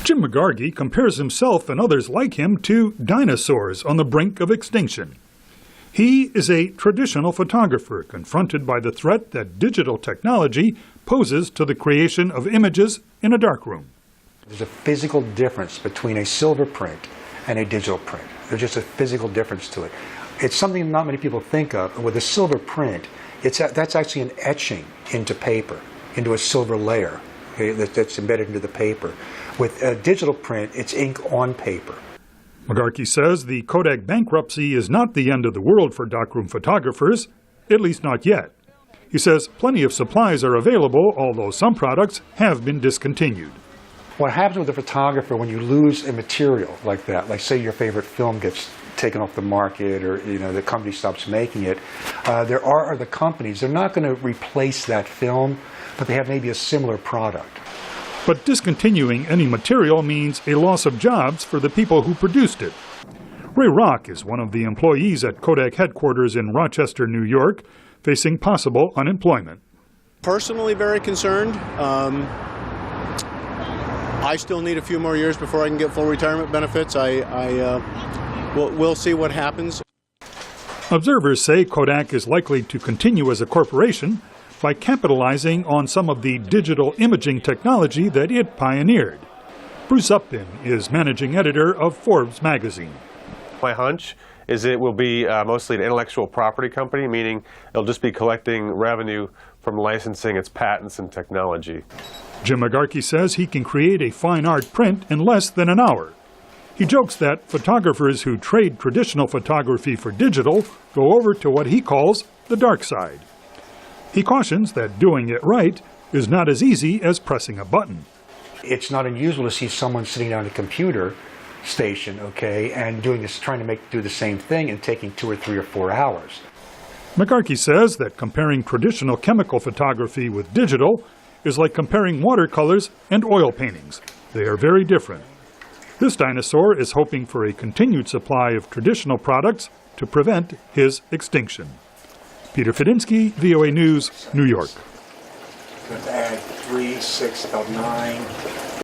Jim McGargy compares himself and others like him to dinosaurs on the brink of extinction. He is a traditional photographer confronted by the threat that digital technology poses to the creation of images in a darkroom. There's a physical difference between a silver print and a digital print. There's just a physical difference to it. It's something not many people think of. With a silver print, that's actually an etching into paper, into a silver layer, okay, that's embedded into the paper. With a digital print, it's ink on paper. McGarky says the Kodak bankruptcy is not the end of the world for darkroom photographers, at least not yet. He says plenty of supplies are available, although some products have been discontinued. What happens with a photographer when you lose a material like that, like say your favorite film gets taken off the market or the company stops making it, there are other companies, they're not going to replace that film, but they have maybe a similar product. But discontinuing any material means a loss of jobs for the people who produced it. Ray Rock is one of the employees at Kodak headquarters in Rochester, New York, facing possible unemployment. Personally very concerned. I still need a few more years before I can get full retirement benefits. We'll see what happens. Observers say Kodak is likely to continue as a corporation by capitalizing on some of the digital imaging technology that it pioneered. Bruce Upton is managing editor of Forbes magazine. My hunch is it will be mostly an intellectual property company, meaning it'll just be collecting revenue from licensing its patents and technology. Jim McGarky says he can create a fine art print in less than an hour. He jokes that photographers who trade traditional photography for digital go over to what he calls the dark side. He cautions that doing it right is not as easy as pressing a button. It's not unusual to see someone sitting down at a computer station, okay, and trying to do the same thing and taking 2 or 3 or 4 hours. McGarky says that comparing traditional chemical photography with digital is like comparing watercolors and oil paintings. They are very different. This dinosaur is hoping for a continued supply of traditional products to prevent his extinction. Peter Fedynsky, VOA News, New York. Add 3, 6, about 9.